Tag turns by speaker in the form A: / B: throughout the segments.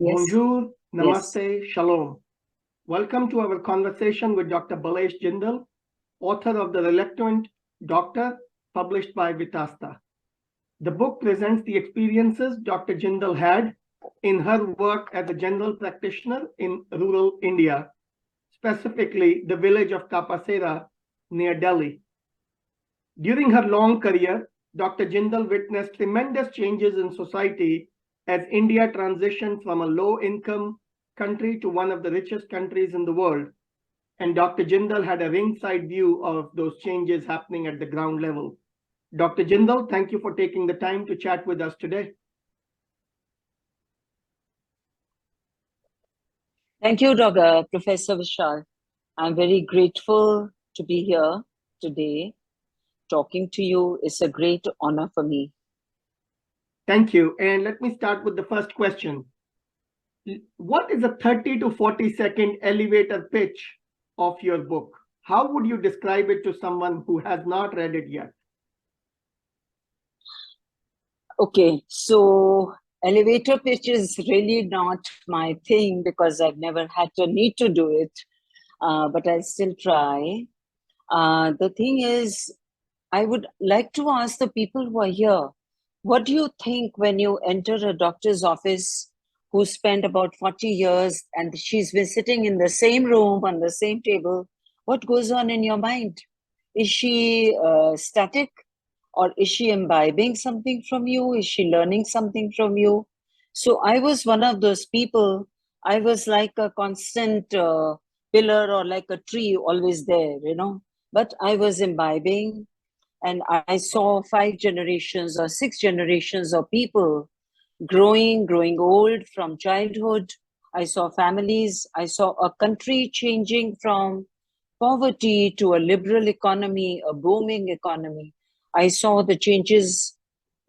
A: Yes.
B: Bonjour,
A: Yes.
B: namaste, shalom. Welcome to our conversation with Dr. Balesh Jindal, author of The Reluctant Doctor, published by Vitasta. The book presents the experiences Dr. Jindal had in her work as a general practitioner in rural India, specifically the village of Kapasera near Delhi. During her long career, Dr. Jindal witnessed tremendous changes in society as India transitioned from a low-income country to one of the richest countries in the world. And Dr. Jindal had a ringside view of those changes happening at the ground level. Dr. Jindal, thank you for taking the time to chat with us today.
A: Thank you, Dr. Professor Vishal. I'm very grateful to be here today. Talking to you is a great honor for me.
B: Thank you. And let me start with the first question. What is a 30 to 40-second elevator pitch of your book? How would you describe it to someone who has not read it yet?
A: Okay, so elevator pitch is really not my thing because I've never had the need to do it, but I'll still try. The thing is, I would like to ask the people who are here, what do you think when you enter a doctor's office who spent about 40 years and she's been sitting in the same room on the same table? What goes on in your mind? Is she static? Or is she imbibing something from you? Is she learning something from you? So I was one of those people. I was like a constant pillar or like a tree always there, you know. But I was imbibing, and I saw 5 generations or 6 generations of people growing old from childhood. I saw families. I saw a country changing from poverty to a liberal economy, a booming economy. I saw the changes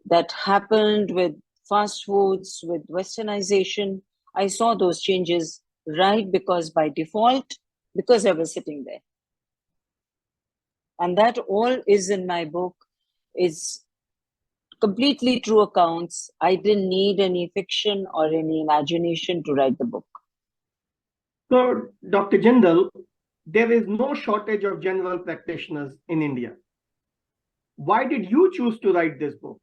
A: that happened with fast foods, with Westernization. I saw those changes right because by default, because I was sitting there. And that all is in my book. It's completely true accounts. I didn't need any fiction or any imagination to write the book.
B: So, Dr. Jindal, there is no shortage of general practitioners in India. Why did you choose to write this book?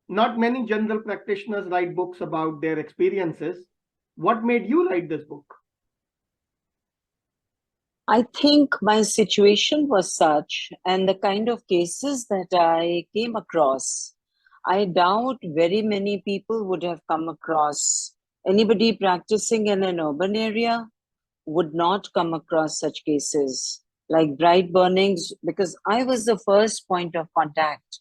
B: Not many general practitioners write books about their experiences. What made you write this book?
A: I think my situation was such, and the kind of cases that I came across, I doubt very many people would have come across. Anybody practicing in an urban area would not come across such cases like bright burnings, because I was the first point of contact.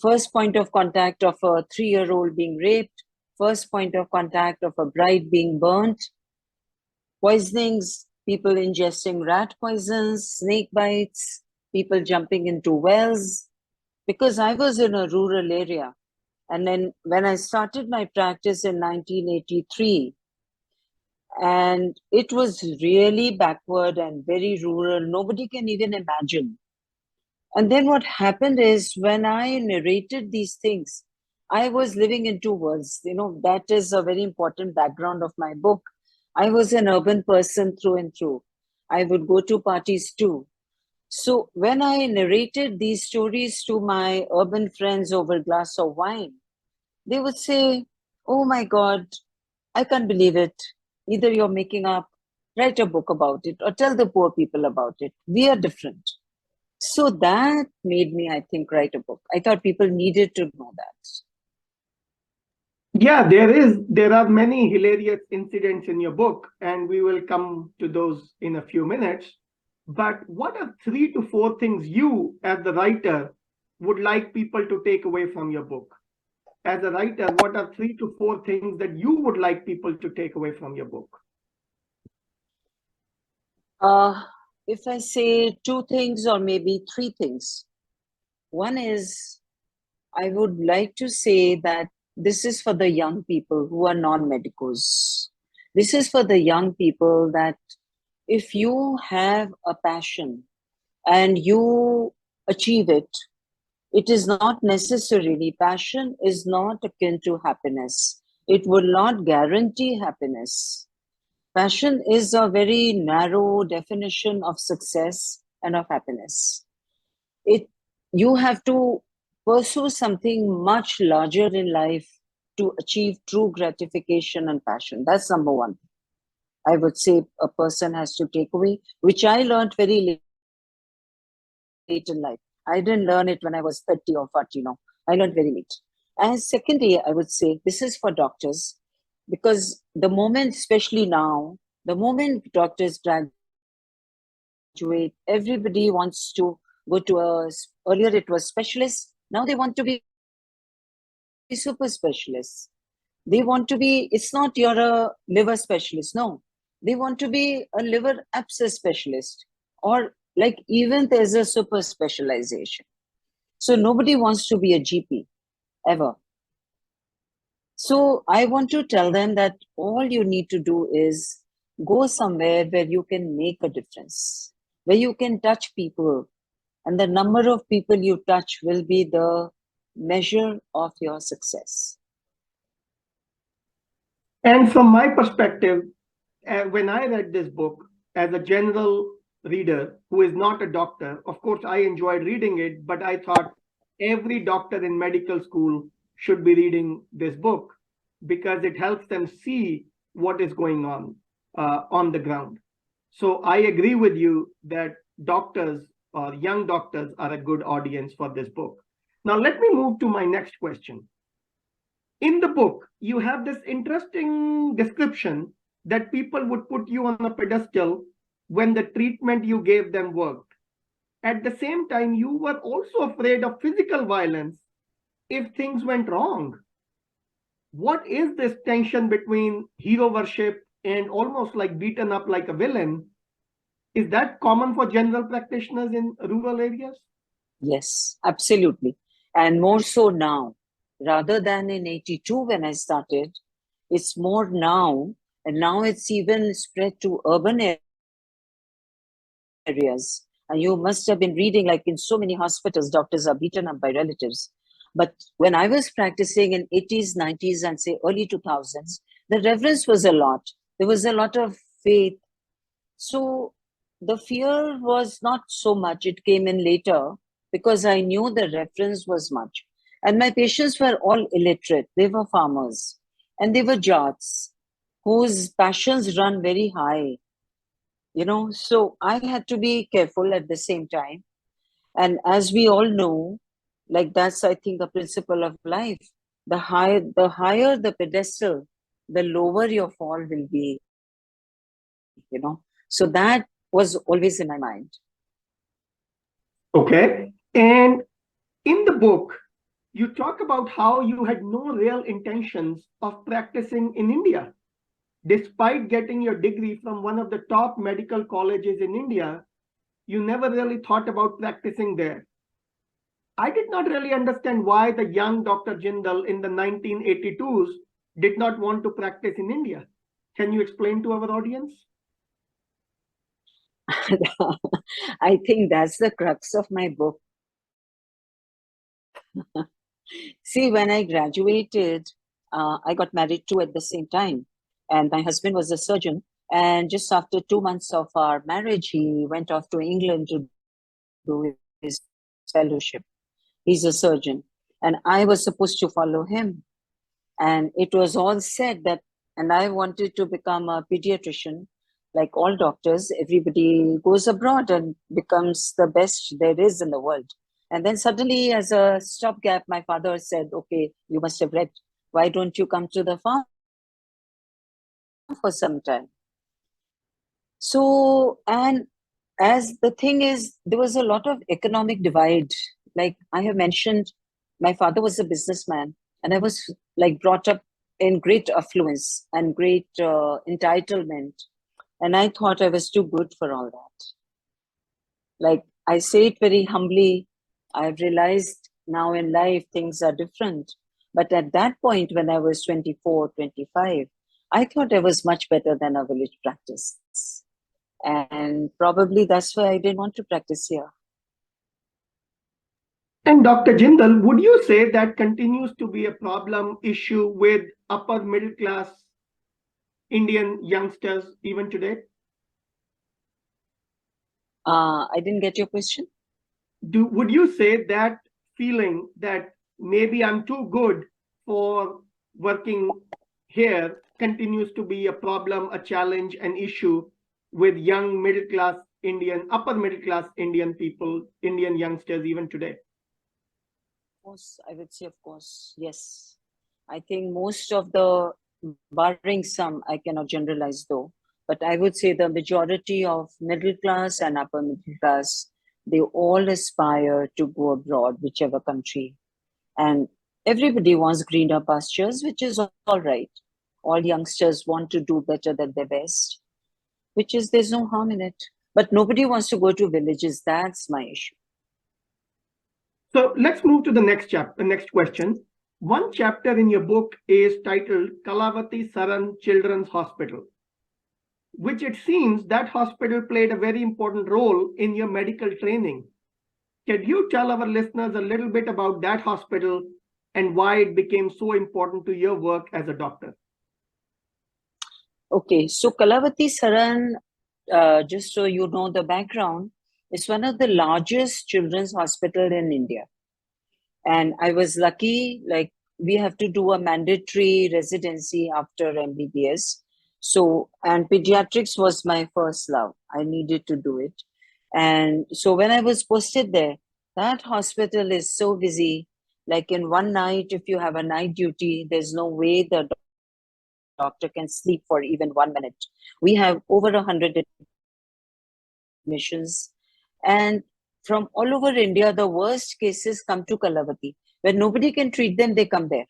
A: First point of contact of a 3-year-old being raped, first point of contact of a bride being burnt, poisonings, people ingesting rat poisons, snake bites, people jumping into wells, because I was in a rural area. And then when I started my practice in 1983, and it was really backward and very rural, nobody can even imagine. And then what happened is when I narrated these things, I was living in 2 worlds. You know, that is a very important background of my book. I was an urban person through and through. I would go to parties too. So when I narrated these stories to my urban friends over a glass of wine, they would say, "Oh my God, I can't believe it. Either you're making up, write a book about it, or tell the poor people about it. We are different." So that made me, I think, write a book. I thought people needed to know that.
B: Yeah, there are many hilarious incidents in your book, and we will come to those in a few minutes. But what are 3 to 4 things you, as the writer, would like people to take away from your book? As a writer, what are 3 to 4 things that you would like people to take away from your book?
A: If I say 2 things or maybe 3 things, one is I would like to say that this is for the young people who are non-medicos. This is for the young people that if you have a passion and you achieve it, it is not necessarily, passion is not akin to happiness. It will not guarantee happiness. Passion is a very narrow definition of success and of happiness. You have to pursue something much larger in life to achieve true gratification and passion. That's number one. I would say a person has to take away, which I learned very late in life. I didn't learn it when I was 30 or 40, no. I learned very late. And secondly, I would say this is for doctors, because the moment, especially now, the moment doctors graduate, everybody wants to go to earlier it was specialist, now they want to be super specialists. They want to be, it's not you're a liver specialist, no. They want to be a liver abscess specialist, or like even there's a super specialization. So nobody wants to be a GP ever. So I want to tell them that all you need to do is go somewhere where you can make a difference, where you can touch people, and the number of people you touch will be the measure of your success.
B: And from my perspective, when I read this book as a general reader who is not a doctor, of course, I enjoyed reading it, but I thought every doctor in medical school should be reading this book because it helps them see what is going on the ground. So I agree with you that doctors or young doctors are a good audience for this book. Now, let me move to my next question. In the book, you have this interesting description that people would put you on a pedestal when the treatment you gave them worked. At the same time, you were also afraid of physical violence if things went wrong. What is this tension between hero worship and almost like beaten up like a villain? Is that common for general practitioners in rural areas?
A: Yes, absolutely. And more so now, rather than in 82 when I started, it's more now. And now it's even spread to urban areas. And you must have been reading, like in so many hospitals, doctors are beaten up by relatives. But when I was practicing in 80s, 90s, and say early 2000s, the reverence was a lot. There was a lot of faith. So the fear was not so much. It came in later because I knew the reference was much. And my patients were all illiterate. They were farmers and they were Jats whose passions run very high, So I had to be careful at the same time. And as we all know, like that's, I think, a principle of life. The higher the pedestal, the lower your fall will be. So that was always in my mind.
B: Okay. And in the book, you talk about how you had no real intentions of practicing in India. Despite getting your degree from one of the top medical colleges in India, you never really thought about practicing there. I did not really understand why the young Dr. Jindal in the 1982s did not want to practice in India. Can you explain to our audience?
A: I think that's the crux of my book. See, when I graduated, I got married too at the same time. And my husband was a surgeon. And just after 2 months of our marriage, he went off to England to do his fellowship. He's a surgeon. And I was supposed to follow him. And it was all said that, and I wanted to become a pediatrician. Like all doctors, everybody goes abroad and becomes the best there is in the world. And then suddenly, as a stopgap, my father said, okay, you must have read, why don't you come to the farm for some time? So, and as the thing is, there was a lot of economic divide. Like I have mentioned, my father was a businessman, and I was like brought up in great affluence and great entitlement. And I thought I was too good for all that. Like I say it very humbly, I've realized now in life things are different. But at that point, when I was 24, 25, I thought I was much better than a village practice. And probably that's why I didn't want to practice here.
B: And Dr. Jindal, would you say that continues to be a problem issue with upper middle class Indian youngsters even today?
A: I didn't get your question.
B: Would you say that feeling that maybe I'm too good for working here continues to be a problem, a challenge, an issue with young middle class Indian, upper middle class Indian people, Indian youngsters even today?
A: Of course, I would say, of course, yes. I think most of the, barring some, I cannot generalize though, but I would say the majority of middle class and upper middle class, they all aspire to go abroad, whichever country. And everybody wants greener pastures, which is all right. All youngsters want to do better than their best, which is, there's no harm in it. But nobody wants to go to villages. That's my issue.
B: So let's move to the next chapter, next question. One chapter in your book is titled Kalavati Saran Children's Hospital, which it seems that hospital played a very important role in your medical training. Can you tell our listeners a little bit about that hospital and why it became so important to your work as a doctor?
A: Okay, so Kalavati Saran, just so you know the background, is one of the largest children's hospital in India. And I was lucky, like we have to do a mandatory residency after MBBS. So, and pediatrics was my first love. I needed to do it. And so when I was posted there, that hospital is so busy. Like in one night, if you have a night duty, there's no way the doctor can sleep for even 1 minute. We have over 100 admissions. And from all over India, the worst cases come to Kalavati. When nobody can treat them, they come there.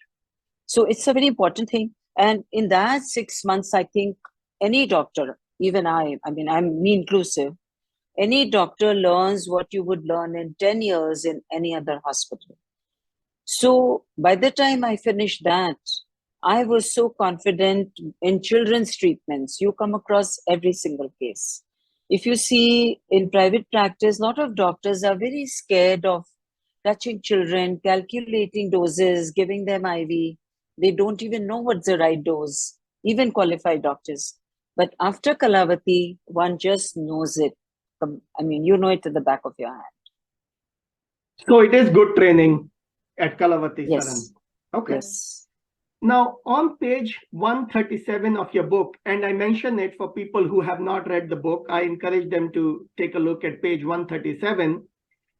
A: So it's a very important thing. And in that 6 months, I think any doctor, even I mean, I'm me inclusive, any doctor learns what you would learn in 10 years in any other hospital. So by the time I finished that, I was so confident in children's treatments. You come across every single case. If you see in private practice, a lot of doctors are very scared of touching children, calculating doses, giving them IV. They don't even know what's the right dose, even qualified doctors. But after Kalavati, one just knows it. I mean, you know it at the back of your hand.
B: So it is good training at Kalavati Saran.
A: Yes.
B: Okay.
A: Yes.
B: Now, on page 137 of your book, and I mention it for people who have not read the book, I encourage them to take a look at page 137.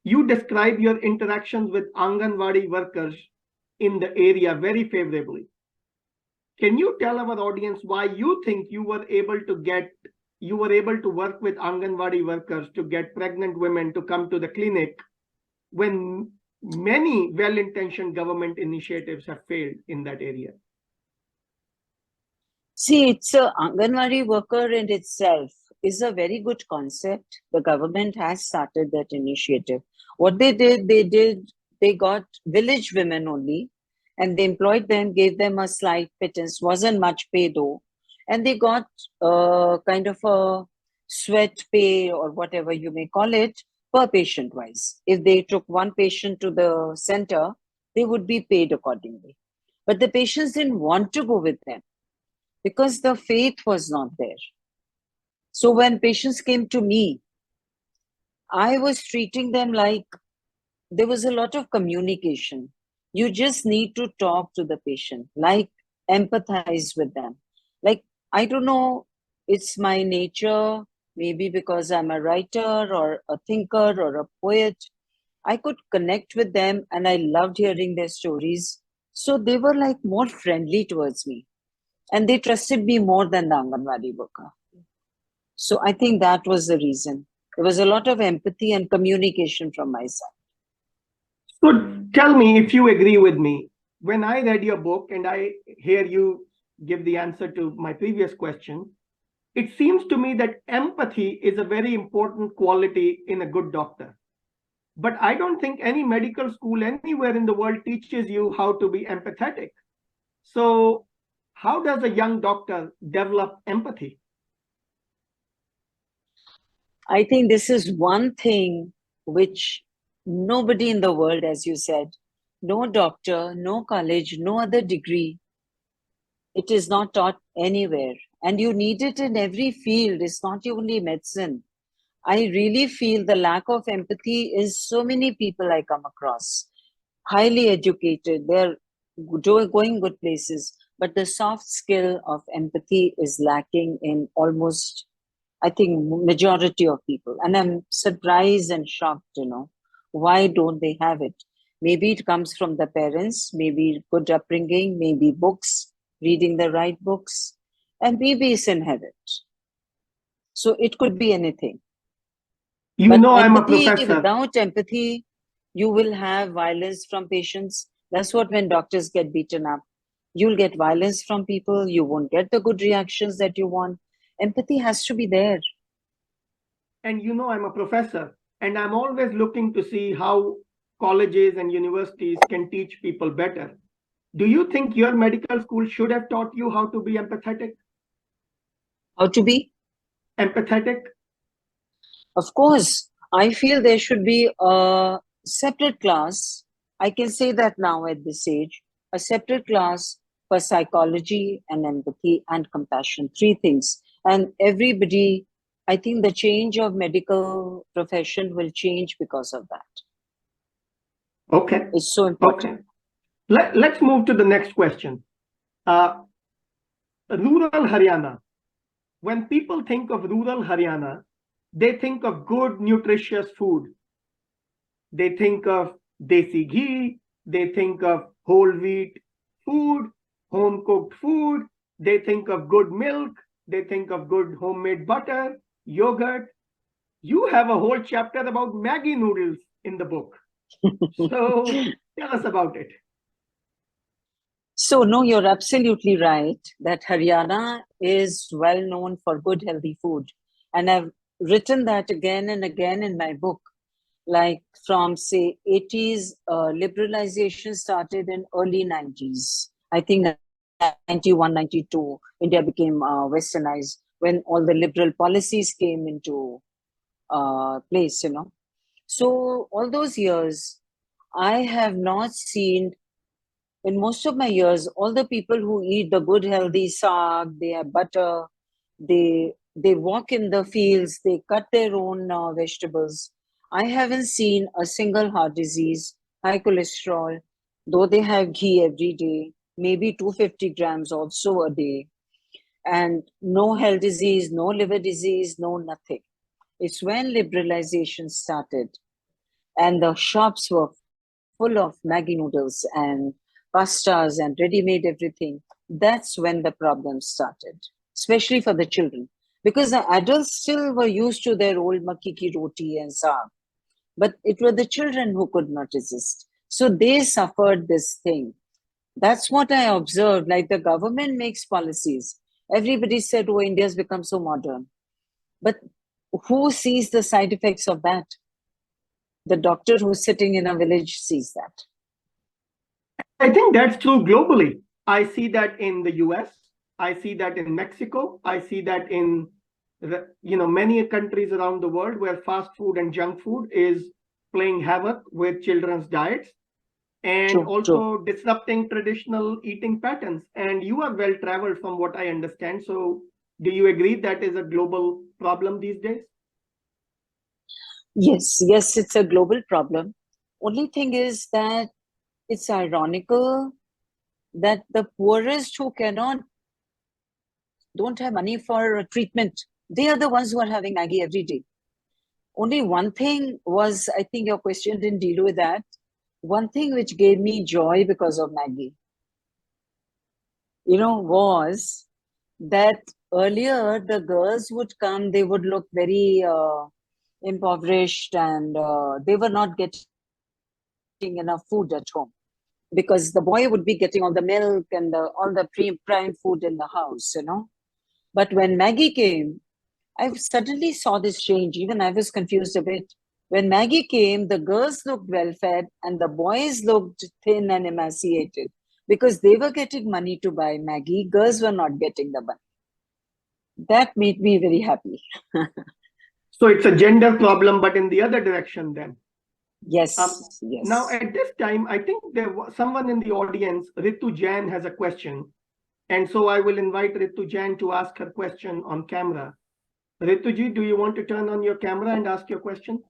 B: You describe your interactions with Anganwadi workers in the area very favorably. Can you tell our audience why you think you were able to work with Anganwadi workers to get pregnant women to come to the clinic when many well-intentioned government initiatives have failed in that area?
A: See, it's a Anganwadi worker in itself is a very good concept. The government has started that initiative. What they did, they got village women only, and they employed them, gave them a slight pittance, wasn't much pay though, and they got kind of a sweat pay or whatever you may call it per patient wise. If they took one patient to the center, they would be paid accordingly. But the patients didn't want to go with them because the faith was not there. So when patients came to me, I was treating them like there was a lot of communication. You just need to talk to the patient, like empathize with them. Like, I don't know, it's my nature, maybe because I'm a writer or a thinker or a poet. I could connect with them and I loved hearing their stories. So they were like more friendly towards me. And they trusted me more than the Anganwadi worker. So I think that was the reason. There was a lot of empathy and communication from my side.
B: So tell me if you agree with me. When I read your book and I hear you give the answer to my previous question, it seems to me that empathy is a very important quality in a good doctor. But I don't think any medical school anywhere in the world teaches you how to be empathetic. So how does a young doctor develop empathy?
A: I think this is one thing which Nobody in the world, as you said, no doctor, no college, no other degree. It is not taught anywhere. And you need it in every field. It's not only medicine. I really feel the lack of empathy in so many people I come across. Highly educated, they're going good places, but the soft skill of empathy is lacking in almost, I think, majority of people. And I'm surprised and shocked, why don't they have it? Maybe it comes from the parents, maybe good upbringing, maybe books, reading the right books, and maybe it's inherent. So it could be anything.
B: You
A: But
B: know, I'm a
A: empathy,
B: professor.
A: without empathy, you will have violence from patients. That's what when doctors get beaten up. You'll get violence from people. You won't get the good reactions that you want. Empathy has to be there.
B: And you know, I'm a professor, and I'm always looking to see how colleges and universities can teach people better. Do you think your medical school should have taught you how to be empathetic?
A: How to be?
B: Empathetic?
A: Of course, I feel there should be a separate class. I can say that now at this age, a separate class for psychology and empathy and compassion. Three things. And everybody, I think the change of medical profession will change because of that.
B: Okay.
A: It's so
B: Okay.
A: important.
B: Let's move to the next question. Rural Haryana. When people think of rural Haryana, they think of good, nutritious food. They think of desi ghee, they think of whole wheat food, home cooked food, they think of good milk, they think of good homemade butter, yogurt. You have a whole chapter about Maggi noodles in the book. So tell us about it.
A: So, no, you're absolutely right that Haryana is well known for good, healthy food. And I've written that again and again in my book. Like from, say, 80s, liberalization started in early 90s. I think 91, 92, India became westernized when all the liberal policies came into place. So all those years, I have not seen in most of my years, all the people who eat the good healthy saag, they have butter, they walk in the fields, they cut their own vegetables. I haven't seen a single heart disease, high cholesterol, though they have ghee every day, maybe 250 grams also a day, and no heart disease, no liver disease, no nothing. It's when liberalization started and the shops were full of Maggi noodles and pastas and ready-made everything. That's when the problem started, especially for the children, because the adults still were used to their old makki ki roti and saag, but it were the children who could not resist. So they suffered this thing. That's what I observed. Like the government makes policies. Everybody said, "Oh, India's become so modern," but who sees the side effects of that? The doctor who's sitting in a village sees that.
B: I think that's true globally. I see that in the US, I see that in Mexico, I see that in many countries around the world where fast food and junk food is playing havoc with children's diets and
A: True, true.
B: also disrupting traditional eating patterns. And you are well traveled from what I understand. So do you agree that is a global problem these days?
A: Yes, yes, it's a global problem. Only thing is that it's ironical that the poorest who cannot, don't have money for a treatment, they are the ones who are having Maggie every day. Only one thing was, I think your question didn't deal with that. One thing which gave me joy because of Maggie, was that earlier the girls would come, they would look very impoverished and they were not getting enough food at home because the boy would be getting all the milk and all the prime food in the house. But when Maggie came, I suddenly saw this change. Even I was confused a bit. When Maggie came, the girls looked well fed and the boys looked thin and emaciated because they were getting money to buy Maggie. Girls were not getting the money. That made me very happy.
B: So it's a gender problem, but in the other direction then.
A: Yes,
B: Now,
A: yes.
B: at this time, I think there was someone in the audience, Ritu Jain, has a question. And so I will invite Ritu Jain to ask her question on camera. Rituji, do you want to turn on your camera and ask your question?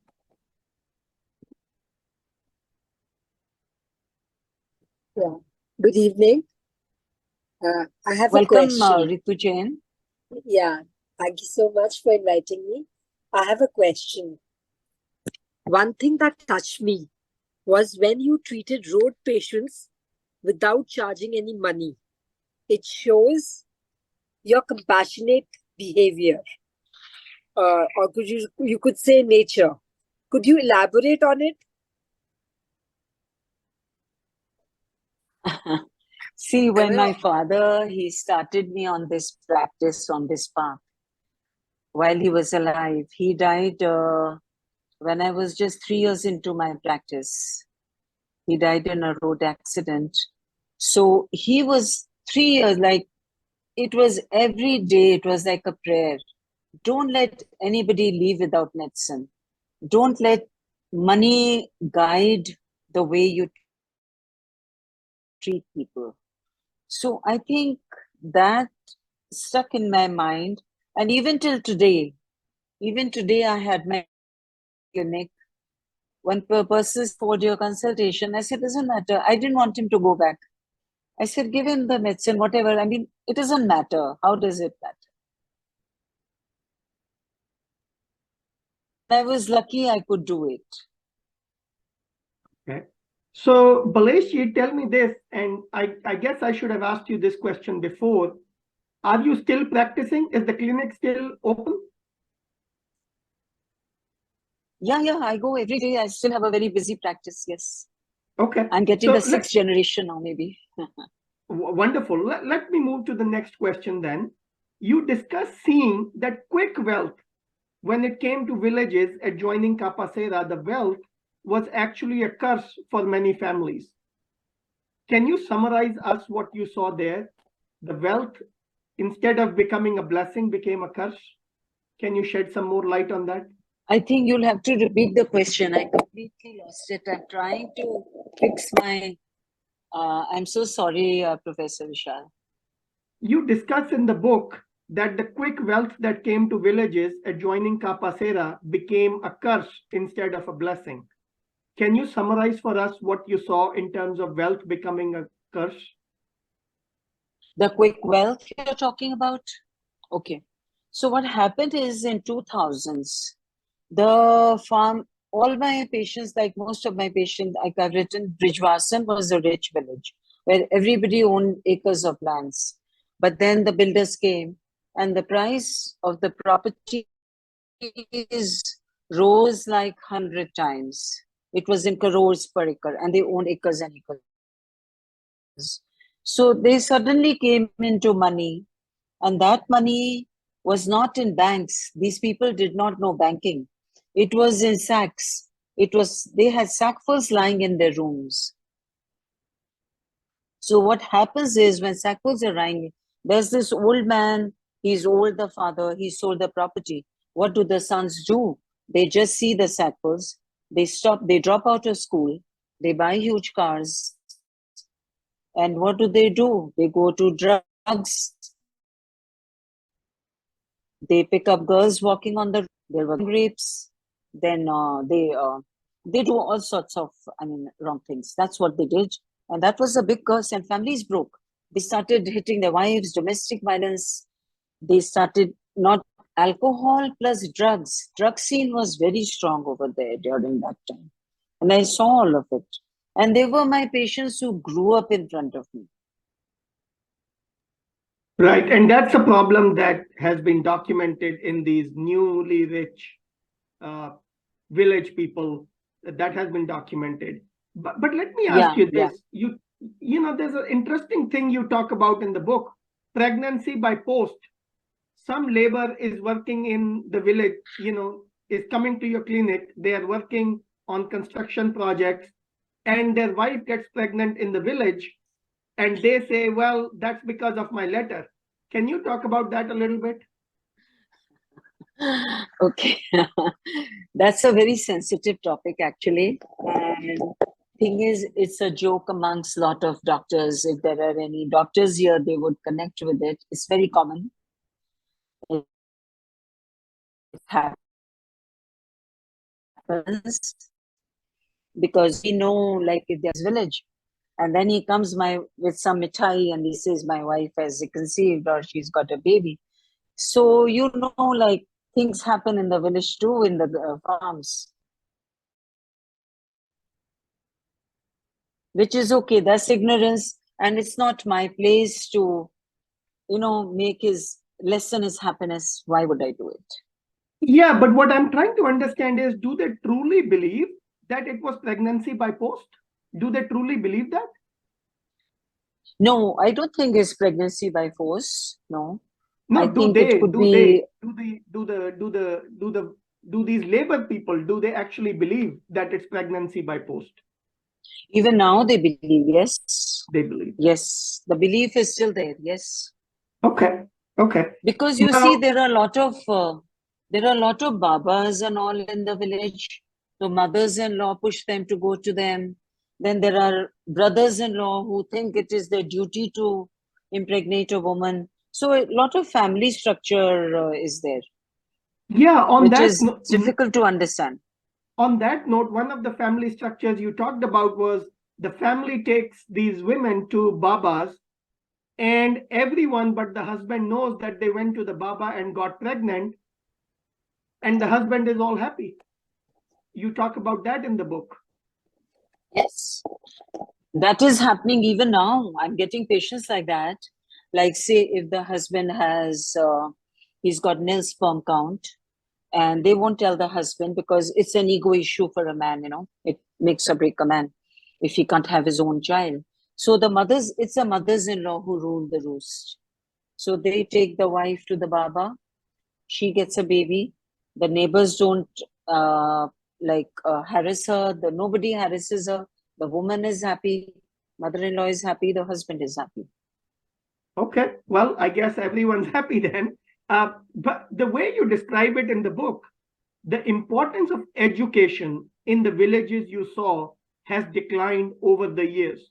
C: Yeah. Good evening. I have a
A: Welcome,
C: question.
A: Ritu Jain.
C: Yeah. Thank you so much for inviting me. I have a question. One thing that touched me was when you treated road patients without charging any money. It shows your compassionate behavior, or you could say nature. Could you elaborate on it?
A: See,
C: Am
A: when
C: I?
A: my father, he started me on this practice, on this path, while he was alive. He died when I was just 3 years into my practice. He died in a road accident. So he was 3 years, like it was every day, it was like a prayer. Don't let anybody leave without medicine. Don't let money guide the way you treat people. So I think that stuck in my mind. And even today, I had my clinic. When person for your consultation, I said, doesn't matter. I didn't want him to go back. I said, give him the medicine, whatever. I mean, it doesn't matter. How does it matter? I was lucky I could do it.
B: Okay. So, Balesh, you tell me this, and I guess I should have asked you this question before. Are you still practicing? Is the clinic still open?
A: Yeah, I go every day. I still have a very busy practice. Yes.
B: Okay.
A: I'm getting
B: So
A: the sixth generation now, maybe.
B: wonderful. Let me move to the next question then. You discussed seeing that quick wealth when it came to villages adjoining Kapasera, the wealth was actually a curse for many families. Can you summarize us what you saw there? The wealth, instead of becoming a blessing, became a curse. Can you shed some more light on that?
A: I think you'll have to repeat the question. I completely lost it. I'm trying to fix my. I'm so sorry, Professor Vishal.
B: You discuss in the book that the quick wealth that came to villages adjoining Kapasera became a curse instead of a blessing. Can you summarize for us what you saw in terms of wealth becoming a curse?
A: The quick wealth you're talking about? Okay. So what happened is in 2000s, the farm, all my patients, like most of my patients, like I've written, Brijwasan was a rich village where everybody owned acres of lands. But then the builders came and the price of the properties rose like 100 times. It was in crores per acre and they owned acres and acres. So they suddenly came into money, and that money was not in banks. These people did not know banking. It was in sacks. They had sackfuls lying in their rooms. So what happens is when sackfuls are lying, there's this old man, he's old, the father, he sold the property. What do the sons do? They just see the sackfuls, they drop out of school, they buy huge cars, and what do? They go to drugs. They pick up girls walking on the. There were rapes. Then they do all sorts of, I mean, wrong things. That's what they did, and that was a big curse. And families broke. They started hitting their wives, domestic violence. They started not alcohol plus drugs. Drug scene was very strong over there during that time, and I saw all of it. And they were my patients who grew up in front of me.
B: Right, and that's a problem that has been documented in these newly rich uh, village people. That has been documented. But let me ask
A: Yeah,
B: you
A: yeah.
B: this: you know, there's an interesting thing you talk about in the book: pregnancy by post. Some labor is working in the village. You know, is coming to your clinic. They are working on construction projects, and their wife gets pregnant in the village, and they say, well, that's because of my letter. Can you talk about that a little bit?
A: Okay. That's a very sensitive topic, actually. And thing is, it's a joke amongst a lot of doctors. If there are any doctors here, they would connect with it. It's very common. It happens because we know, like, if there's village, and then he comes with some mithai and he says, my wife has conceived or she's got a baby. So, like, things happen in the village too, in the farms, which is okay. That's ignorance, and it's not my place to, make his lessen his happiness. Why would I do it?
B: Yeah, but what I'm trying to understand is, do they truly believe that it was pregnancy by post? Do they truly believe that?
A: No, I don't think it's pregnancy by force. No,
B: No,
A: I think it could be.
B: do these labor people, do they actually believe that it's pregnancy by post?
A: Even now, they believe. Yes,
B: They believe.
A: yes, the belief is still there. Yes.
B: Okay. Okay.
A: Because you
B: Now,
A: see, there are a lot of babas and all in the village. So mothers-in-law push them to go to them. Then there are brothers-in-law who think it is their duty to impregnate a woman. So a lot of family structure is there,
B: yeah,
A: which is difficult to understand.
B: on that note, one of the family structures you talked about was the family takes these women to babas, and everyone but the husband knows that they went to the baba and got pregnant, and the husband is all happy. You talk about that in the book.
A: Yes. That is happening even now. I'm getting patients like that. Like, say, if the husband he's got nil sperm count, and they won't tell the husband because it's an ego issue for a man, it makes or break a man if he can't have his own child. So it's the mothers-in-law who rule the roost. So they take the wife to the baba, she gets a baby, the neighbors don't harass her, nobody harasses her, the woman is happy, mother-in-law is happy, the husband is happy.
B: Okay, well, I guess everyone's happy then. But the way you describe it in the book, the importance of education in the villages you saw has declined over the years.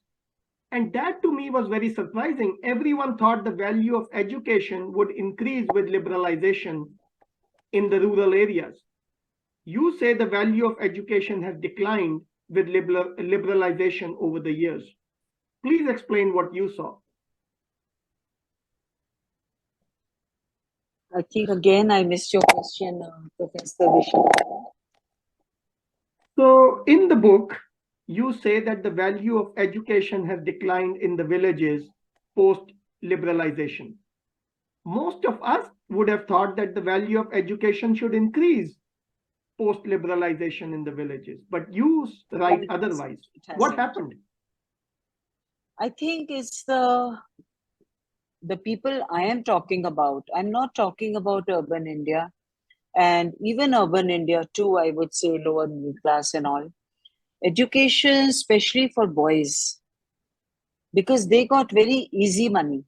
B: And that to me was very surprising. Everyone thought the value of education would increase with liberalization in the rural areas. You say the value of education has declined with liberalization over the years. Please explain what you saw.
A: I think again I missed your question, Professor Vishal.
B: So, in the book, you say that the value of education has declined in the villages post liberalization. Most of us would have thought that the value of education should increase post liberalization in the villages, but you write otherwise. What happened?
A: I think it's the people I am talking about. I'm not talking about urban India, and even urban India too, I would say lower middle class and all. Education, especially for boys, because they got very easy money.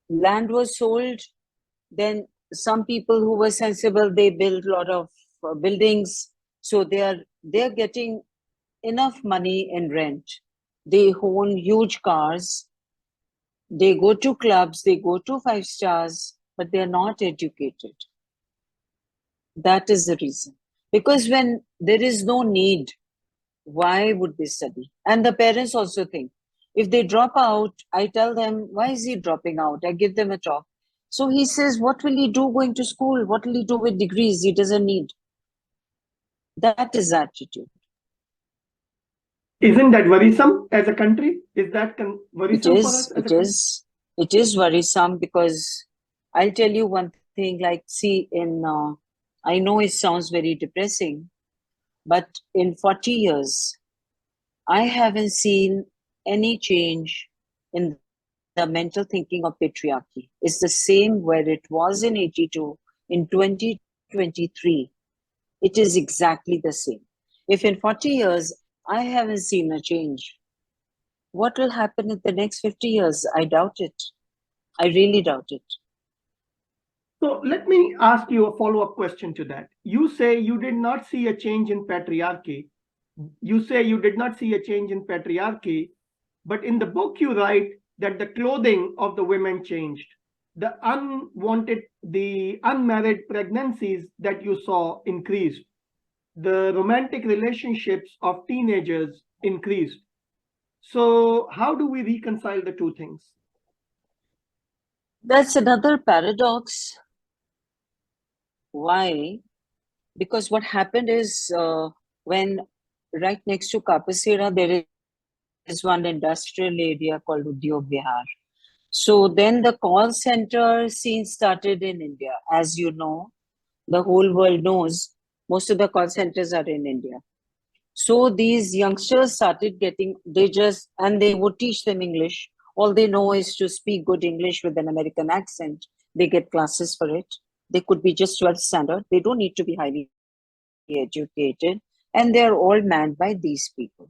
A: Land was sold, then some people who were sensible, they built a lot of buildings, so they're getting enough money in rent. They own huge cars, they go to clubs, they go to 5 stars, but they're not educated. That is the reason. Because when there is no need, why would they study? And the parents also think, if they drop out, I tell them, why is he dropping out? I give them a talk. So he says, what will he do going to school? What will he do with degrees he doesn't need? That is attitude.
B: Isn't that worrisome as a country? Is that worrisome for us?
A: It is worrisome because I'll tell you one thing, like, see, I know it sounds very depressing, but in 40 years, I haven't seen any change in the mental thinking of patriarchy. It's the same where it was in 82, in 2023. It is exactly the same. If in 40 years I haven't seen a change, what will happen in the next 50 years? I doubt it. I really doubt it.
B: So let me ask you a follow-up question to that. You say you did not see a change in patriarchy. You say you did not see a change in patriarchy, but in the book you write that the clothing of the women changed. The unmarried pregnancies that you saw increased. The romantic relationships of teenagers increased. So how do we reconcile the two things?
A: That's another paradox. Why? Because what happened is when right next to Kapasira, there is one industrial area called Udyog Vihar. So then the call center scene started in India. As you know, the whole world knows most of the call centers are in India. So these youngsters started getting, and they would teach them English. All they know is to speak good English with an American accent. They get classes for it. They could be just 12th standard. They don't need to be highly educated. And they're all manned by these people.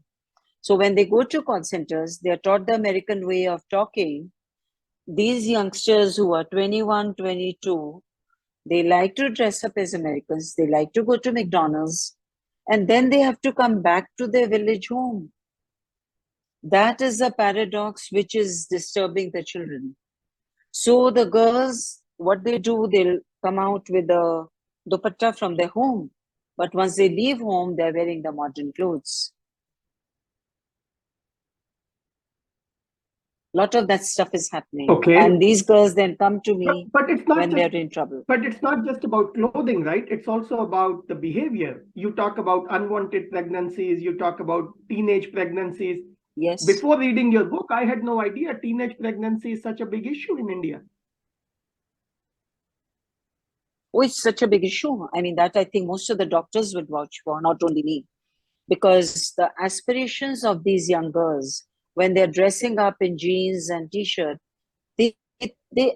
A: So when they go to call centers, they're taught the American way of talking. These youngsters who are 21, 22, they like to dress up as Americans. They like to go to McDonald's. And then they have to come back to their village home. That is a paradox which is disturbing the children. So the girls, what they do, they'll come out with the dupatta from their home. But once they leave home, they're wearing the modern clothes. A lot of that stuff is happening.
B: Okay.
A: And these girls then come to me
B: but it's not
A: when
B: just,
A: they're in trouble.
B: But it's not just about clothing, right? It's also about the behavior. You talk about unwanted pregnancies, you talk about teenage pregnancies.
A: Yes.
B: Before reading your book, I had no idea teenage pregnancy is such a big issue in India.
A: Oh, it's such a big issue. I mean, that I think most of the doctors would vouch for, not only me. Because the aspirations of these young girls, when they're dressing up in jeans and t-shirt, they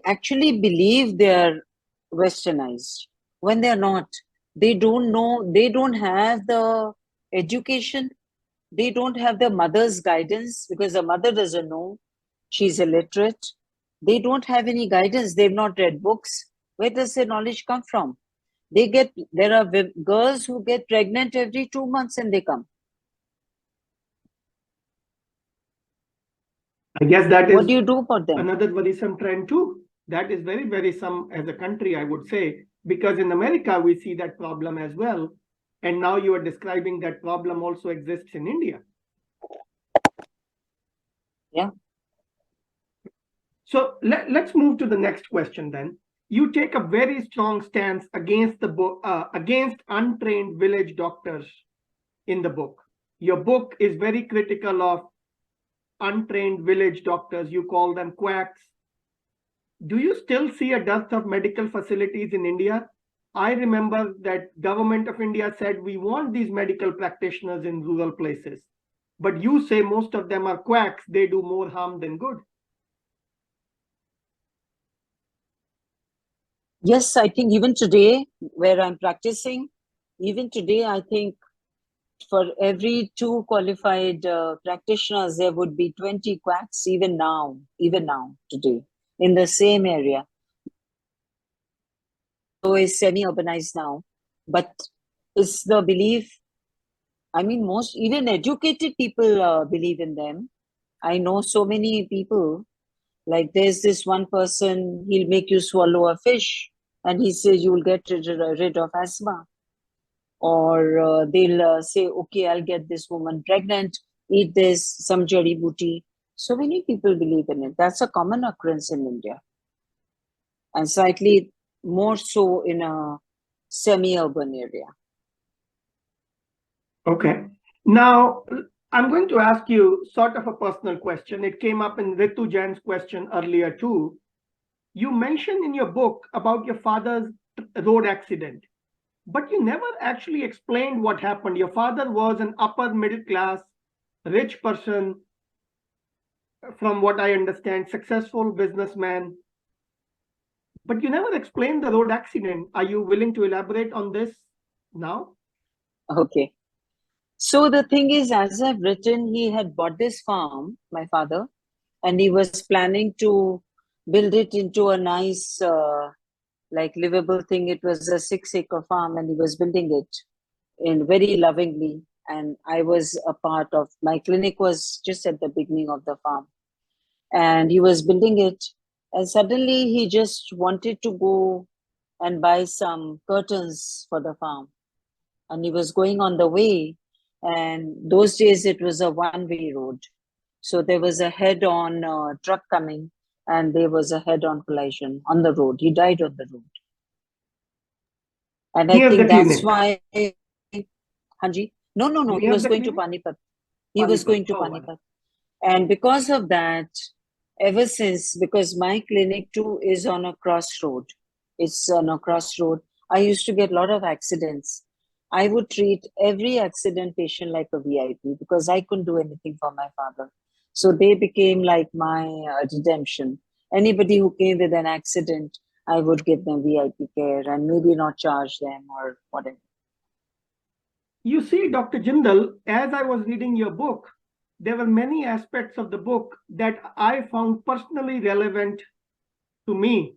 A: actually believe they're westernized when they're not. They don't know, they don't have the education, they don't have their mother's guidance because the mother doesn't know, she's illiterate. They don't have any guidance, they've not read books. Where does their knowledge come from? There are girls who get pregnant every 2 months and they come.
B: I guess that is
A: what do you do for them?
B: Another worrisome trend too. That is very worrisome as a country, I would say, because in America we see that problem as well. And now you are describing that problem also exists in India.
A: Yeah.
B: So let's move to the next question then. You take a very strong stance against against untrained village doctors in the book. Your book is very critical of untrained village doctors. You call them quacks. Do you still see a dearth of medical facilities in India? I remember that government of India said we want these medical practitioners in rural places. But you say most of them are quacks. They do more harm than good.
A: Yes, I think even today, where I'm practicing, even today, I think for every 2 qualified practitioners, there would be 20 quacks, even now, today, in the same area. So it's semi-urbanized now, but it's the belief, I mean, most, even educated people believe in them. I know so many people, like there's this one person, he'll make you swallow a fish, and he says you will get rid of asthma. Or they'll say, okay, I'll get this woman pregnant, eat this, some jari booty. So many people believe in it. That's a common occurrence in India. And slightly more so in a semi-urban area.
B: Okay. Now, I'm going to ask you sort of a personal question. It came up in Ritu Jain's question earlier too. You mentioned in your book about your father's road accident, but you never actually explained what happened. Your father was an upper middle class, rich person, from what I understand, successful businessman. But you never explained the road accident. Are you willing to elaborate on this now?
A: Okay. So the thing is, as I've written, he had bought this farm, my father, and he was planning to build it into a nice like livable thing. It was a 6-acre farm and he was building it in very lovingly. And I was a part of, my clinic was just at the beginning of the farm. And he was building it. And suddenly he just wanted to go and buy some curtains for the farm. And he was going on the way. And those days it was a one-way road. So there was a head-on truck coming and there was a head-on collision on the road. He died on the road. And I
B: Near the
A: think that's
B: clinic.
A: why, Hanji? No, he
B: Near
A: was
B: the
A: going to
B: clinic?
A: Panipat. He was going
B: Panipat.
A: to
B: Oh, wow.
A: Panipat. And because of that, ever since, because my clinic too is on a crossroad, it's on a crossroad, I used to get a lot of accidents. I would treat every accident patient like a VIP because I couldn't do anything for my father. So they became like my redemption. Anybody who came with an accident, I would give them VIP care and maybe not charge them or whatever.
B: You see, Dr. Jindal, as I was reading your book, there were many aspects of the book that I found personally relevant to me.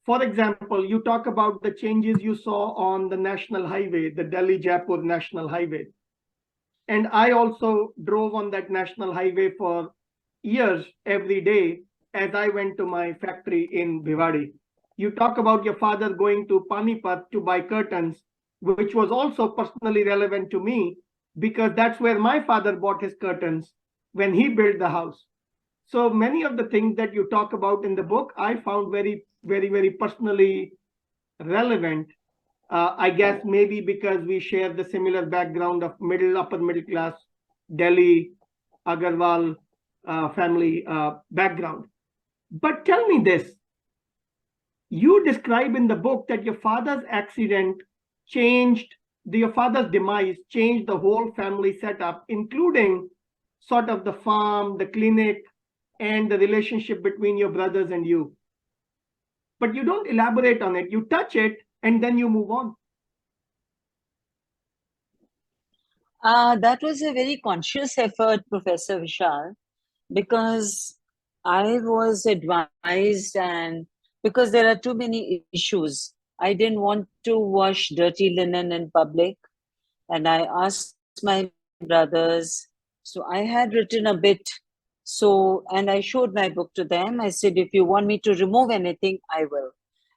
B: For example, you talk about the changes you saw on the national highway, the Delhi Jaipur National Highway. And I also drove on that national highway for years every day as I went to my factory in Bhiwadi. You talk about your father going to Panipat to buy curtains, which was also personally relevant to me because that's where my father bought his curtains when he built the house. So many of the things that you talk about in the book, I found very, very, very personally relevant. I guess maybe because we share the similar background of upper middle class, Delhi, Agarwal family background. But tell me this. You describe in the book that your father's accident your father's demise changed the whole family setup, including sort of the farm, the clinic, and the relationship between your brothers and you. But you don't elaborate on it. You touch it and then you move on.
A: That was a very conscious effort, Professor Vishal, because I was advised, and because there are too many issues, I didn't want to wash dirty linen in public. And I asked my brothers, so I had written a bit. So, and I showed my book to them. I said, if you want me to remove anything, I will.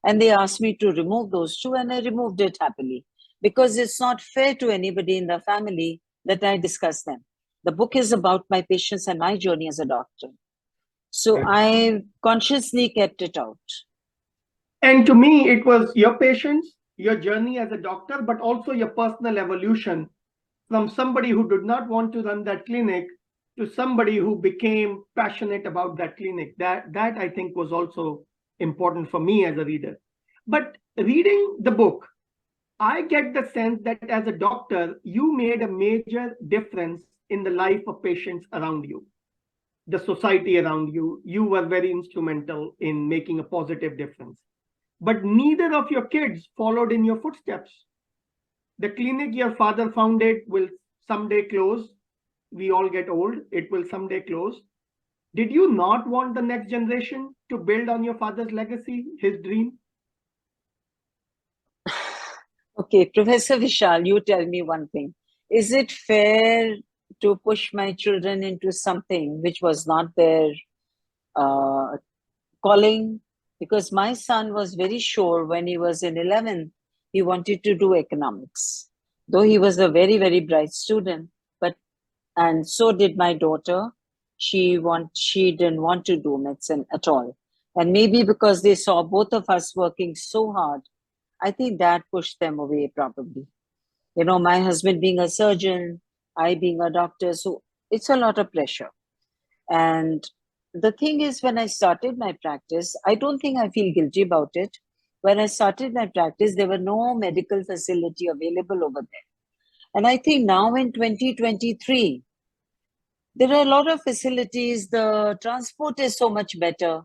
A: And they asked me to remove those two, and I removed it happily because it's not fair to anybody in the family that I discuss them. The book is about my patients and my journey as a doctor. So I consciously kept it out.
B: And to me, it was your patience, your journey as a doctor, but also your personal evolution from somebody who did not want to run that clinic to somebody who became passionate about that clinic. That I think was also important for me as a reader. But reading the book, I get the sense that as a doctor, you made a major difference in the life of patients around you, the society around you. You were very instrumental in making a positive difference. But neither of your kids followed in your footsteps. The clinic your father founded will someday close. We all get old. It will someday close. Did you not want the next generation to build on your father's legacy, his dream?
A: Okay, Professor Vishal, you tell me one thing. Is it fair to push my children into something which was not their calling? Because my son was very sure when he was in 11th, he wanted to do economics. Though he was a very, very bright student, and so did my daughter. She didn't want to do medicine at all. And maybe because they saw both of us working so hard, I think that pushed them away probably. You know, my husband being a surgeon, I being a doctor, so it's a lot of pressure. And the thing is, when I started my practice, I don't think I feel guilty about it. When I started my practice, there were no medical facility available over there. And I think now in 2023, there are a lot of facilities. The transport is so much better.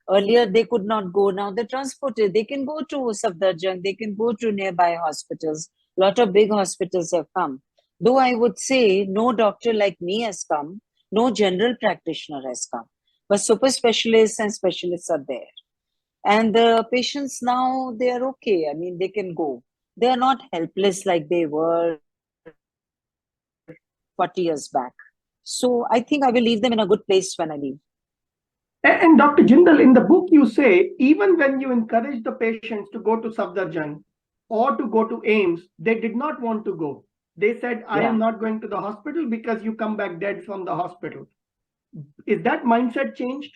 A: Earlier, they could not go. Now, the transport is, they can go to Safdarjung, they can go to nearby hospitals. A lot of big hospitals have come. Though I would say no doctor like me has come, no general practitioner has come. But super specialists and specialists are there. And the patients now, they are okay. I mean, they can go. They are not helpless like they were 40 years back. So I think I will leave them in a good place when I leave.
B: And Dr. Jindal, in the book, you say even when you encourage the patients to go to Safdarjung or to go to AIMS, they did not want to go. They said, I am not going to the hospital because you come back dead from the hospital. Is that mindset changed?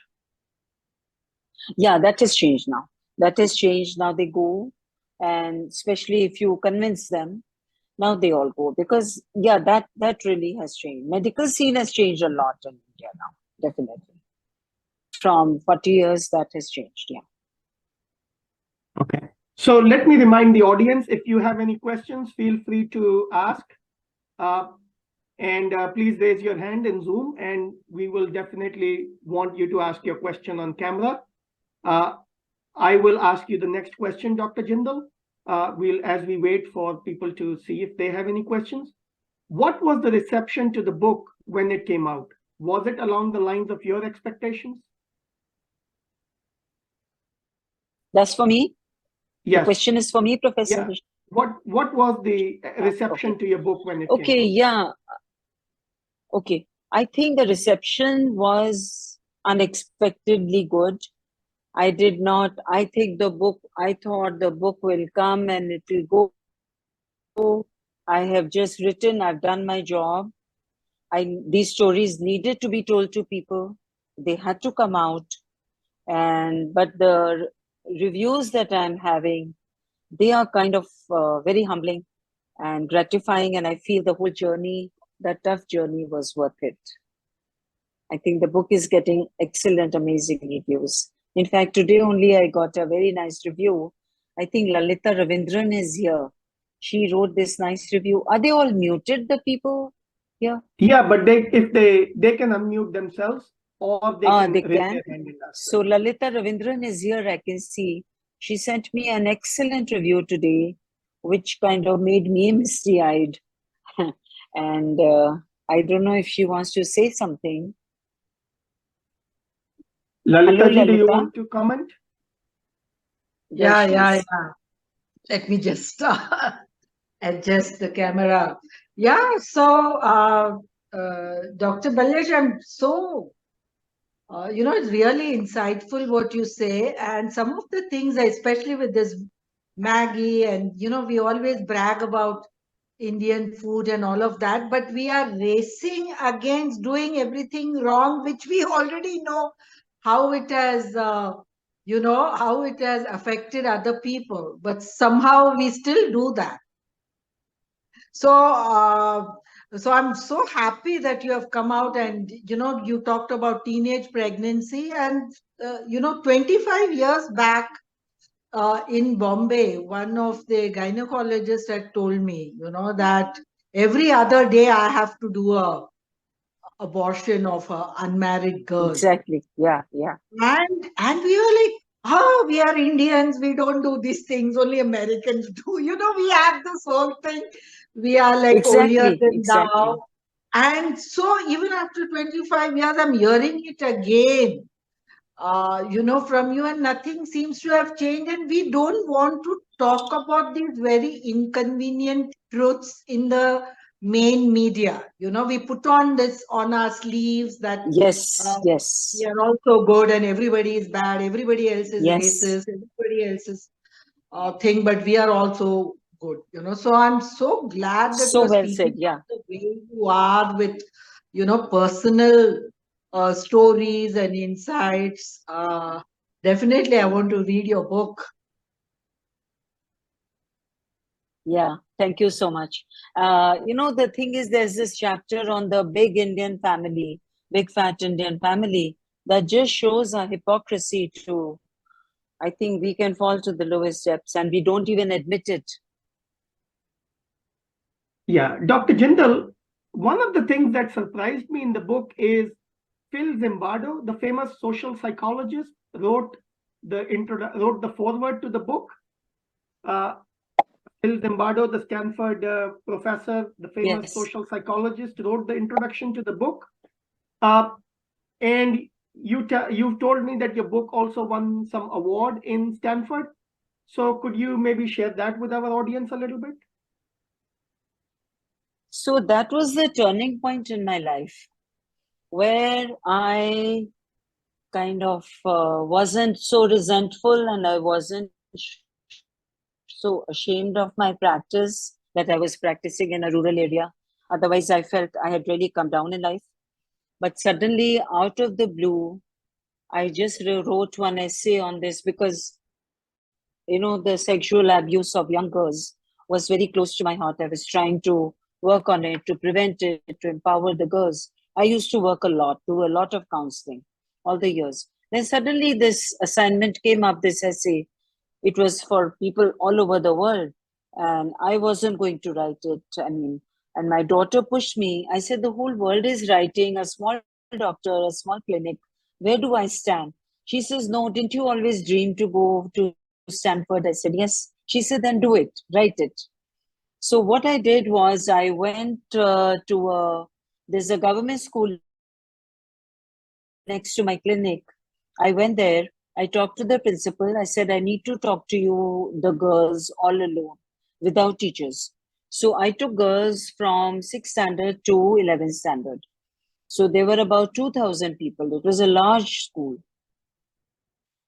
A: Yeah, that has changed now. That has changed. Now they go. And especially if you convince them, now they all go. Because, yeah, that really has changed. Medical scene has changed a lot in India now, definitely. From 40 years, that has changed, yeah.
B: Okay. So let me remind the audience, if you have any questions, feel free to ask. And please raise your hand in Zoom, and we will definitely want you to ask your question on camera. I will ask you the next question, Dr. Jindal, as we wait for people to see if they have any questions. What was the reception to the book when it came out? Was it along the lines of your expectations?
A: That's for me?
B: Yes.
A: The question is for me, Professor?
B: Yeah. What was the reception to your book when it came out?
A: Okay, yeah. Okay. I think the reception was unexpectedly good. I think I thought the book will come and it will go. I have just written, I've done my job. These stories needed to be told to people. They had to come out. But the reviews that I'm having, they are kind of very humbling and gratifying. And I feel the whole journey, that tough journey, was worth it. I think the book is getting excellent, amazing reviews. In fact, today only I got a very nice review. I think Lalita Ravindran is here. She wrote this nice review. Are they all muted, the people here?
B: Yeah, but if they can unmute themselves, or they can
A: They
B: raise
A: can.
B: their hand and ask.
A: So Lalita Ravindran is here, I can see. She sent me an excellent review today, which kind of made me misty-eyed. And I don't know if she wants to say something.
B: Lalita,
A: Hello,
B: do you
A: Lalita.
B: want to comment?
C: Yeah. Let me just adjust the camera. Yeah, so Dr. Balesh, I'm so, it's really insightful what you say. And some of the things, especially with this Maggi, and, we always brag about Indian food and all of that, but we are racing against doing everything wrong, which we already know how it has, how it has affected other people, but somehow we still do that. So I'm so happy that you have come out and, you talked about teenage pregnancy and, 25 years back, in Bombay, one of the gynecologists had told me, that every other day I have to do a abortion of a unmarried girl.
A: Exactly. Yeah.
C: And we were like, oh, we are Indians, we don't do these things, only Americans do. We have this whole thing. We are like holier than thou. And so even after 25 years, I'm hearing it again. From you, and nothing seems to have changed. And we don't want to talk about these very inconvenient truths in the main media. We put on this on our sleeves that
A: Yes.
C: we are also good and everybody is bad, everybody else is racist, everybody else is thing, but we are also good. So I'm so glad that
A: So
C: you're
A: well
C: speaking
A: said. Yeah.
C: the way you are with, personal stories and insights. Definitely, I want to read your book.
A: Yeah, thank you so much. The thing is, there's this chapter on the big Indian family, big fat Indian family, that just shows our hypocrisy too. I think we can fall to the lowest depths and we don't even admit it.
B: Yeah, Dr. Jindal, one of the things that surprised me in the book is Phil Zimbardo, the famous social psychologist, wrote the foreword to the book. Phil Zimbardo, the Stanford professor, the famous social psychologist, wrote the introduction to the book. And you've told me that your book also won some award in Stanford. So could you maybe share that with our audience a little bit?
A: So that was the turning point in my life where I kind of wasn't so resentful, and I wasn't so ashamed of my practice that I was practicing in a rural area. Otherwise, I felt I had really come down in life. But suddenly, out of the blue, I just wrote one essay on this because, the sexual abuse of young girls was very close to my heart. I was trying to work on it, to prevent it, to empower the girls. I used to work a lot, do a lot of counseling all the years. Then suddenly this assignment came up, this essay. It was for people all over the world, and I wasn't going to write it. I mean, and my daughter pushed me. I said, the whole world is writing, a small doctor, a small clinic. Where do I stand? She says, no, didn't you always dream to go to Stanford? I said, yes. She said, then do it, write it. So what I did was I went there's a government school next to my clinic. I went there. I talked to the principal. I said, I need to talk to you, the girls, all alone, without teachers. So I took girls from 6th standard to 11th standard. So there were about 2,000 people. It was a large school.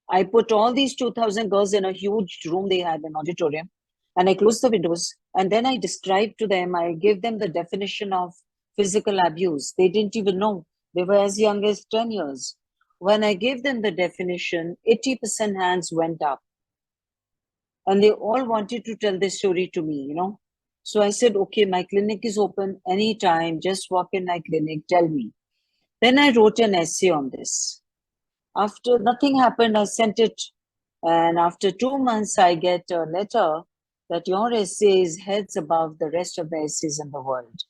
A: I put all these 2,000 girls in a huge room they had, an auditorium, and I closed the windows. And then I described to them, I gave them the definition of physical abuse. They didn't even know. They were as young as 10 years. When I gave them the definition, 80% hands went up. And they all wanted to tell this story to me. So I said, okay, my clinic is open anytime. Just walk in my clinic, tell me. Then I wrote an essay on this. After nothing happened, I sent it. And after 2 months, I get a letter that your essay is heads above the rest of the essays in the world.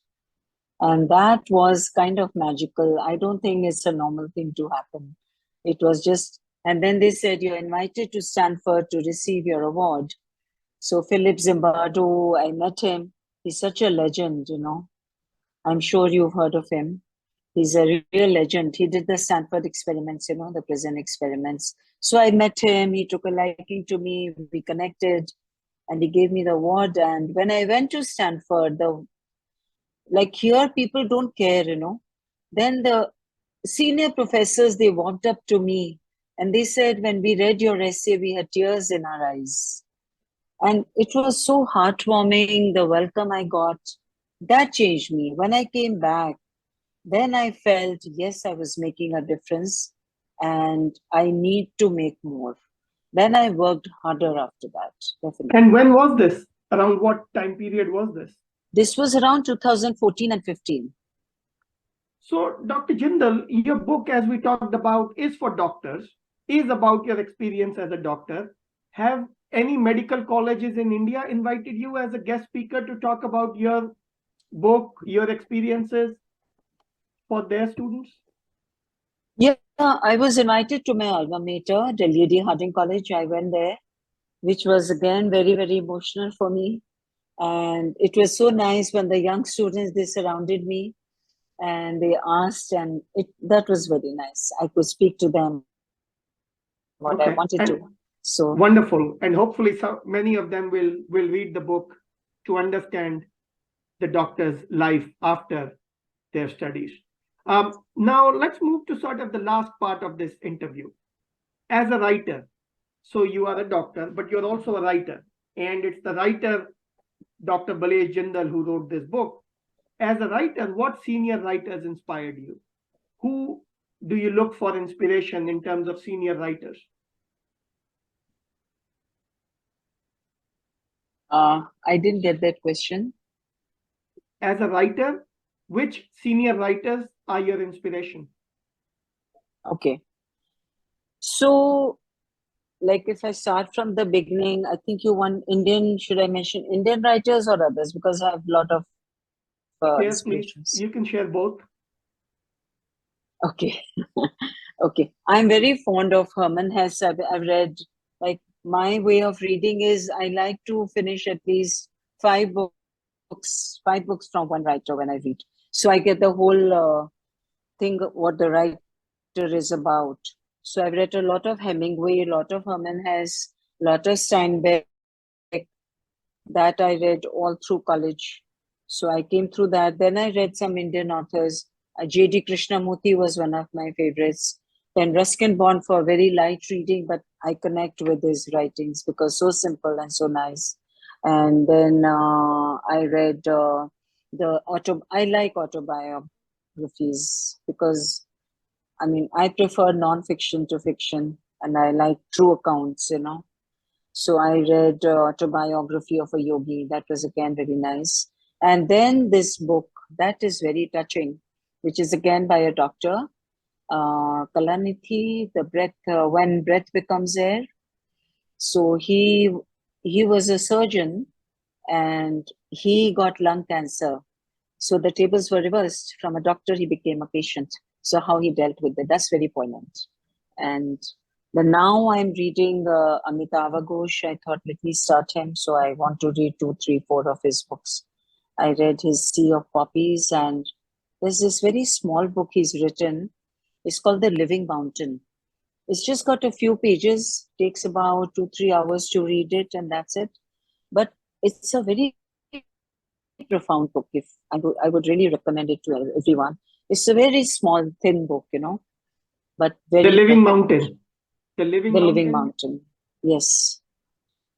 A: And that was kind of magical. I don't think it's a normal thing to happen. It was just, and then they said, you're invited to Stanford to receive your award. So Philip Zimbardo, I met him. He's such a legend. I'm sure you've heard of him. He's a real legend. He did the Stanford experiments, the prison experiments. So I met him. He took a liking to me. We connected, and he gave me the award. And when I went to Stanford, here people don't care, Then the senior professors, they walked up to me and they said, when we read your essay, we had tears in our eyes. And it was so heartwarming, the welcome I got. That changed me. When I came back, then I felt, yes, I was making a difference and I need to make more. Then I worked harder after that, definitely.
B: And when was this? Around what time period was this?
A: This was around 2014 and 15.
B: So, Dr. Jindal, your book, as we talked about, is for doctors, is about your experience as a doctor. Have any medical colleges in India invited you as a guest speaker to talk about your book, your experiences for their students?
A: Yeah, I was invited to my alma mater, Delhi D. Harding College. I went there, which was again very, very emotional for me. And it was so nice when the young students, they surrounded me and they asked, and that was very nice. I could speak to them what I wanted to. So
B: wonderful. And hopefully many of them will read the book to understand the doctor's life after their studies. Now let's move to sort of the last part of this interview. As a writer, so you are a doctor, but you're also a writer. And it's the writer, Dr. Balesh Jindal, who wrote this book. As a writer, what senior writers inspired you? Who do you look for inspiration in terms of senior writers?
A: I didn't get that question.
B: As a writer, which senior writers are your inspiration?
A: Okay. So, if I start from the beginning, I think you want Indian, should I mention Indian writers or others? Because I have a lot of
B: Yes, please. You can share both.
A: Okay. Okay. I'm very fond of Herman Hesse. I've read, my way of reading is I like to finish at least 5 books from one writer when I read. So I get the whole thing, what the writer character is about. So I've read a lot of Hemingway, a lot of Herman Hesse, a lot of Steinbeck. That I read all through college. So I came through that. Then I read some Indian authors. J.D. Krishnamurti was one of my favorites. Then Ruskin Bond for very light reading, but I connect with his writings because so simple and so nice. And then I read I like autobiographies because, I mean, I prefer non-fiction to fiction and I like true accounts, you know. So I read Autobiography of a Yogi. That was again very nice. And then this book that is very touching, which is again by a doctor, Kalanithi, the breath, when breath becomes air. So he was a surgeon and he got lung cancer. So the tables were reversed. From a doctor, he became a patient. So how he dealt with it, that's very poignant. And then now I'm reading Amitabh Ghosh. I thought, let me start him. So I want to read 2, 3, 4 of his books. I read his Sea of Poppies, and there's this very small book he's written. It's called The Living Mountain. It's just got a few pages, takes about 2, 3 hours to read it, and that's it. But it's a very profound book. If I would really recommend it to everyone. It's a very small, thin book, you know, but very
B: The Living
A: profound.
B: Mountain. The
A: Living Mountain. Yes.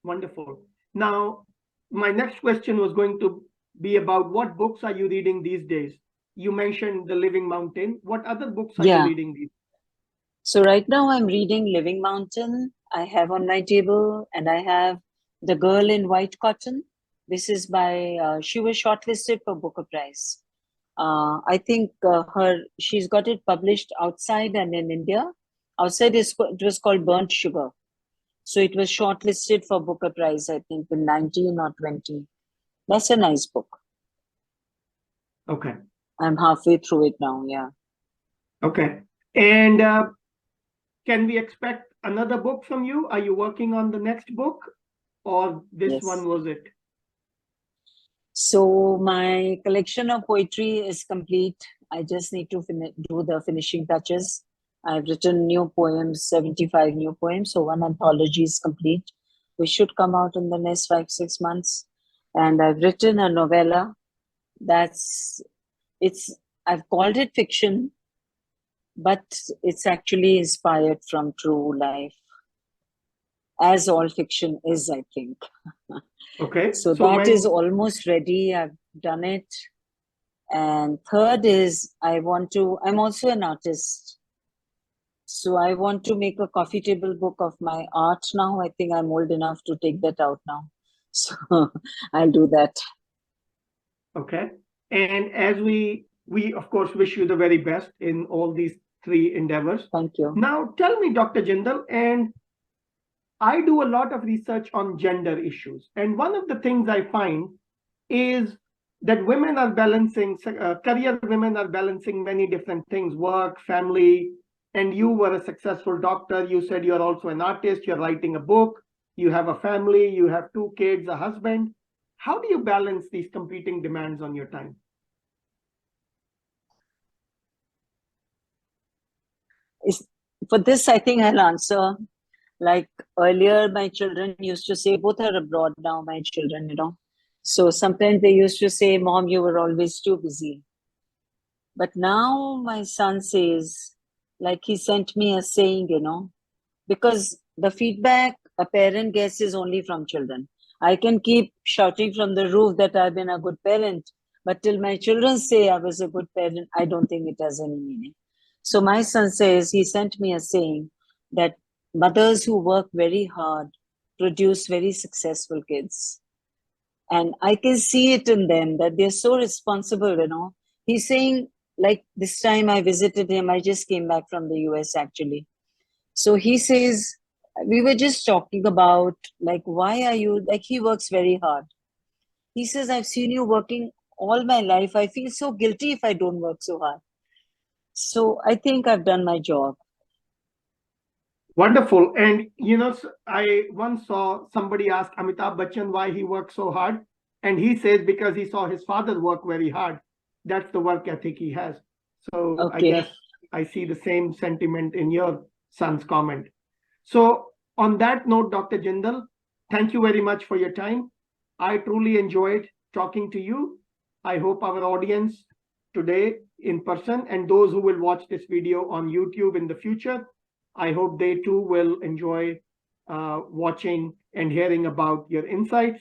B: Wonderful. Now, my next question was going to be about what books are you reading these days? You mentioned The Living Mountain. What other books are you reading these days?
A: So right now I'm reading Living Mountain. I have on my table, and I have The Girl in White Cotton. This is by, she was shortlisted for Booker Prize. I think she's got it published outside and in India. Outside it was called Burnt Sugar. So it was shortlisted for Booker Prize, I think, in 19 or 20. That's a nice book.
B: Okay.
A: I'm halfway through it now, yeah.
B: Okay. And can we expect another book from you? Are you working on the next book, or this one was it?
A: So my collection of poetry is complete. I just need to do the finishing touches. I've written new poems, 75 new poems. So one anthology is complete, which should come out in the next 5, 6 months. And I've written a novella I've called it fiction, but it's actually inspired from true life, as all fiction is, I think.
B: Okay.
A: So that is almost ready. I've done it. And third is I'm also an artist. So I want to make a coffee table book of my art now. I think I'm old enough to take that out now. So I'll do that.
B: Okay. And as we of course wish you the very best in all these 3 endeavors.
A: Thank you.
B: Now tell me, Dr. Jindal, and I do a lot of research on gender issues. And one of the things I find is that women are balancing, career women are balancing many different things, work, family, and you were a successful doctor. You said you're also an artist, you're writing a book, you have a family, you have 2 kids, a husband. How do you balance these competing demands on your time?
A: For this, I think I'll answer. Like earlier, my children used to say, both are abroad now, my children, you know. So sometimes they used to say, Mom, you were always too busy. But now my son says, like he sent me a saying, you know, because the feedback a parent gets is only from children. I can keep shouting from the roof that I've been a good parent, but till my children say I was a good parent, I don't think it has any meaning. So my son says, he sent me a saying that mothers who work very hard produce very successful kids. And I can see it in them that they're so responsible, you know. He's saying, like this time I visited him, I just came back from the US actually. So he says, we were just talking about like, why are you, like he works very hard. He says, I've seen you working all my life. I feel so guilty if I don't work so hard. So I think I've done my job.
B: Wonderful. And, you know, I once saw somebody ask Amitabh Bachchan why he works so hard. And he says because he saw his father work very hard. That's the work ethic he has. So okay. I guess I see the same sentiment in your son's comment. So on that note, Dr. Jindal, thank you very much for your time. I truly enjoyed talking to you. I hope our audience today in person and those who will watch this video on YouTube in the future, I hope they too will enjoy watching and hearing about your insights.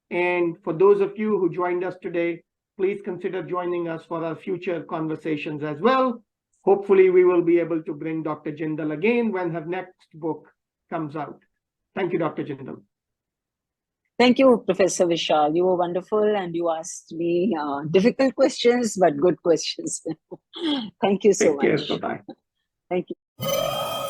B: And for those of you who joined us today, please consider joining us for our future conversations as well. Hopefully, we will be able to bring Dr. Jindal again when her next book comes out. Thank you, Dr. Jindal.
A: Thank you, Professor Vishal. You were wonderful and you asked me difficult questions, but good questions. Thank you so
B: Take care.
A: much.
B: Bye-bye.
A: Thank you.